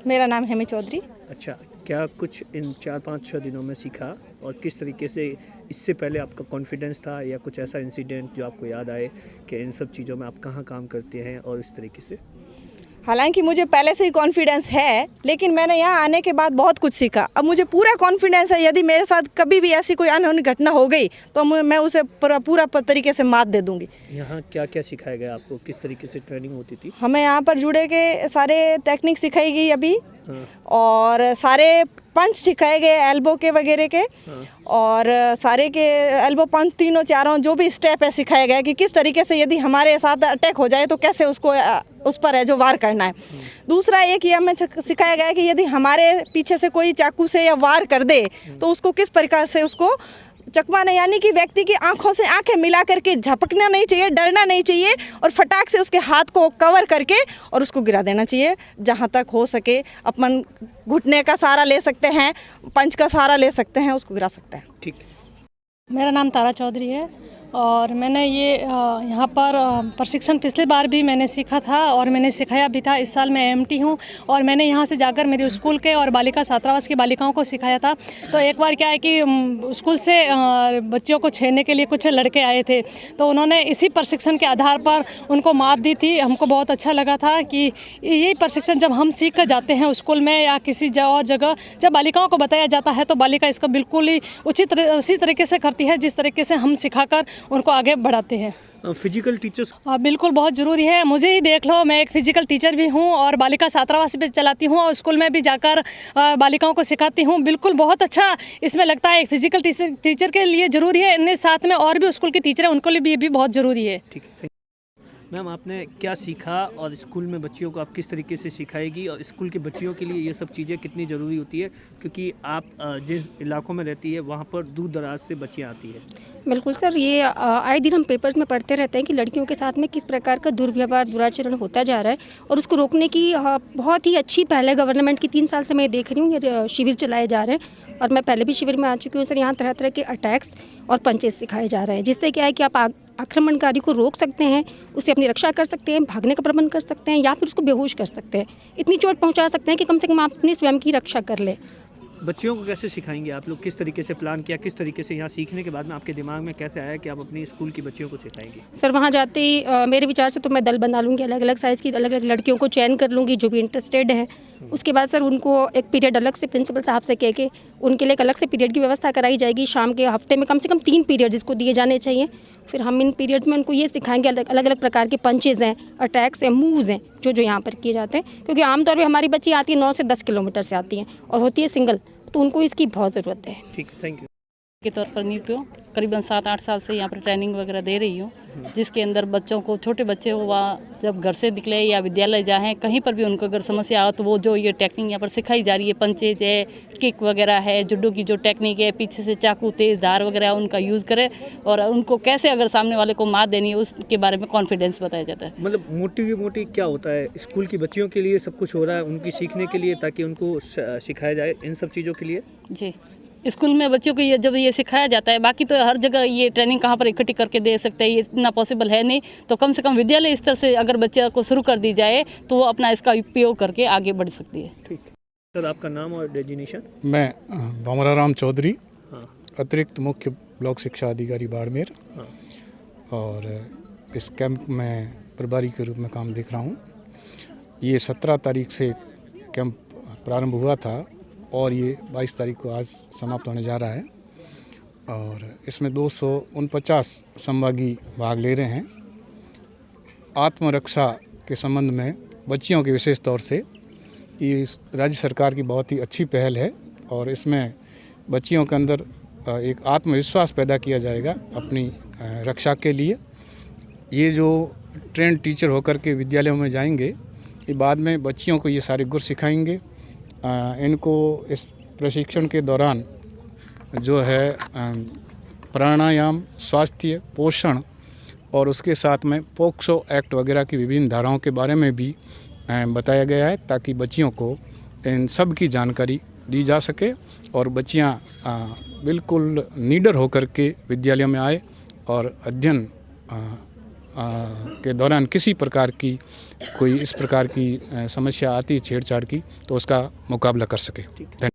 मेरा नाम हेमी चौधरी। अच्छा, क्या कुछ इन 4-5-6 दिनों में सीखा और किस तरीके से इससे पहले आपका कॉन्फिडेंस था या कुछ ऐसा इंसिडेंट जो आपको याद आए कि इन सब चीज़ों में आप कहाँ काम करते हैं और इस तरीके से? हालांकि मुझे पहले से ही कॉन्फिडेंस है, लेकिन मैंने यहाँ आने के बाद बहुत कुछ सीखा। अब मुझे पूरा कॉन्फिडेंस है, यदि मेरे साथ कभी भी ऐसी कोई अनहोनी घटना हो गई तो मैं उसे पूरा तरीके से मात दे दूंगी। यहाँ क्या क्या सिखाया गया आपको, किस तरीके से ट्रेनिंग होती थी? हमें यहाँ पर जुड़े के सारे टेक्निक सिखाई गई अभी। हाँ। और सारे पंच सिखाए गए एल्बो के वगैरह के। हाँ। और सारे के एल्बो पंच तीनों चारों जो भी स्टेप है सिखाया गया कि किस तरीके से यदि हमारे साथ अटैक हो जाए तो कैसे उसको उस पर है जो वार करना है। दूसरा एक ये हमें सिखाया गया कि यदि हमारे पीछे से कोई चाकू से या वार कर दे तो उसको किस प्रकार से उसको चकमाना, यानी कि व्यक्ति की आंखों से आंखें मिला करके झपकना नहीं चाहिए, डरना नहीं चाहिए और फटाक से उसके हाथ को कवर करके और उसको गिरा देना चाहिए। जहां तक हो सके अपन घुटने का सहारा ले सकते हैं, पंच का सहारा ले सकते हैं, उसको गिरा सकते हैं। ठीक। मेरा नाम तारा चौधरी है और मैंने ये यहाँ पर प्रशिक्षण पिछले बार भी मैंने सीखा था और मैंने सिखाया भी था। इस साल मैं एमटी हूँ और मैंने यहाँ से जाकर मेरे स्कूल के और बालिका छात्रावास की बालिकाओं को सिखाया था। तो एक बार क्या है कि स्कूल से बच्चियों को छेड़ने के लिए कुछ लड़के आए थे, तो उन्होंने इसी प्रशिक्षण के आधार पर उनको मात दी थी। हमको बहुत अच्छा लगा था कि यही प्रशिक्षण जब हम सीख कर जाते हैं स्कूल में या किसी और जगह, जब बालिकाओं को बताया जाता है तो बालिका इसका बिल्कुल ही उसी तरीके से करती है जिस तरीके से हम सिखाकर उनको आगे बढ़ाते हैं। फिजिकल टीचर्स बिल्कुल बहुत ज़रूरी है। मुझे ही देख लो, मैं एक फ़िज़िकल टीचर भी हूँ और बालिका छात्रावास भी चलाती हूँ और स्कूल में भी जाकर बालिकाओं को सिखाती हूँ। बिल्कुल बहुत अच्छा इसमें लगता है। एक फ़िज़िकल टीचर के लिए ज़रूरी है, इनके साथ में और भी स्कूल के टीचर हैं उनको लिए भी ये भी बहुत ज़रूरी है। ठीक है। मैम, आपने क्या सीखा और स्कूल में बच्चियों को आप किस तरीके से सिखाएगी और स्कूल की बच्चियों के लिए ये सब चीज़ें कितनी ज़रूरी होती है, क्योंकि आप जिस इलाकों में रहती है वहाँ पर दूर दराज से बच्चियाँ आती है? बिल्कुल सर, ये आए दिन हम पेपर्स में पढ़ते रहते हैं कि लड़कियों के साथ में किस प्रकार का दुर्व्यवहार दुराचरण होता जा रहा है और उसको रोकने की बहुत ही अच्छी पहले गवर्नमेंट की 3 साल से मैं देख रही हूँ ये शिविर चलाए जा रहे हैं। और मैं पहले भी शिविर में आ चुकी हूँ सर। यहाँ तरह तरह के अटैक्स और पंचेस सिखाए जा रहे हैं, जिससे क्या है कि आप आक्रमणकारी को रोक सकते हैं, उसे अपनी रक्षा कर सकते हैं, भागने का प्रबंध कर सकते हैं या फिर उसको बेहोश कर सकते हैं। इतनी चोट पहुँचा सकते हैं कि कम से कम आप अपनी स्वयं की रक्षा कर लें। बच्चियों को कैसे सिखाएंगे आप लोग, किस तरीके से प्लान किया, किस तरीके से यहाँ सीखने के बाद में आपके दिमाग में कैसे आया कि आप अपनी स्कूल की बच्चियों को सिखाएंगे? सर वहाँ जाते ही मेरे विचार से तो मैं दल बना लूँगी, अलग अलग साइज़ की अलग अलग लड़कियों को चयन कर लूँगी जो भी इंटरेस्टेड हैं। उसके बाद सर उनको एक पीरियड अलग से प्रिंसिपल साहब से कह के उनके लिए एक अलग से पीरियड की व्यवस्था कराई जाएगी। शाम के हफ्ते में कम से कम 3 पीरियड इसको दिए जाने चाहिए। फिर हम इन पीरियड्स में उनको ये सिखाएंगे अलग अलग प्रकार के पंचेज़ हैं, अटैक्स हैं, मूव्स हैं जो यहाँ पर किए जाते हैं। क्योंकि आमतौर पर हमारी बच्ची आती है 9 से 10 किलोमीटर से आती हैं और होती है सिंगल, तो उनको इसकी बहुत ज़रूरत है। ठीक, थैंक यू। के तौर पर नियुक्त हूँ, करीबन 7-8 साल से यहाँ पर ट्रेनिंग वगैरह दे रही हूँ, जिसके अंदर बच्चों को, छोटे बच्चे हो वह जब घर से निकले या विद्यालय जाएँ, कहीं पर भी उनको अगर समस्या हो तो वो जो ये टेक्निक यहाँ पर सिखाई जा रही है, पंचेज है, किक वगैरह है, जुडो की जो टेक्निक है, पीछे से चाकू, तेज़ धार वगैरह उनका यूज़ करें और उनको कैसे अगर सामने वाले को मात देनी है उसके बारे में कॉन्फिडेंस बताया जाता है। मतलब मोटी क्या होता है, स्कूल की बच्चियों के लिए सब कुछ हो रहा है उनकी सीखने के लिए ताकि उनको सिखाया जाए इन सब चीज़ों के लिए? जी, स्कूल में बच्चों को जब ये सिखाया जाता है, बाकी तो हर जगह ये ट्रेनिंग कहाँ पर इकट्ठी करके दे सकते हैं, ये इतना पॉसिबल है नहीं। तो कम से कम विद्यालय स्तर से अगर बच्चे को शुरू कर दी जाए तो वो अपना इसका उपयोग करके आगे बढ़ सकती है। ठीक सर, आपका नाम और डेजिनेशन? मैं भमराराम चौधरी, हाँ। अतिरिक्त मुख्य ब्लॉक शिक्षा अधिकारी बाड़मेर। हाँ। और इस कैंप में प्रभारी के रूप में काम देख रहा हूँ। ये 17 तारीख से कैंप प्रारंभ हुआ था और ये 22 तारीख को आज समाप्त होने जा रहा है और इसमें 249 संभागी भाग ले रहे हैं। आत्मरक्षा के संबंध में बच्चियों के विशेष तौर से ये राज्य सरकार की बहुत ही अच्छी पहल है और इसमें बच्चियों के अंदर एक आत्मविश्वास पैदा किया जाएगा अपनी रक्षा के लिए। ये जो ट्रेंड टीचर होकर के विद्यालयों में जाएंगे, ये बाद में बच्चियों को ये सारे गुर सिखाएंगे। इनको इस प्रशिक्षण के दौरान जो है प्राणायाम, स्वास्थ्य, पोषण और उसके साथ में पोक्सो एक्ट वगैरह की विभिन्न धाराओं के बारे में भी बताया गया है ताकि बच्चियों को इन सब की जानकारी दी जा सके और बच्चियां बिल्कुल निडर होकर के विद्यालयों में आए और अध्ययन के दौरान किसी प्रकार की कोई इस प्रकार की समस्या आती है छेड़छाड़ की, तो उसका मुकाबला कर सके।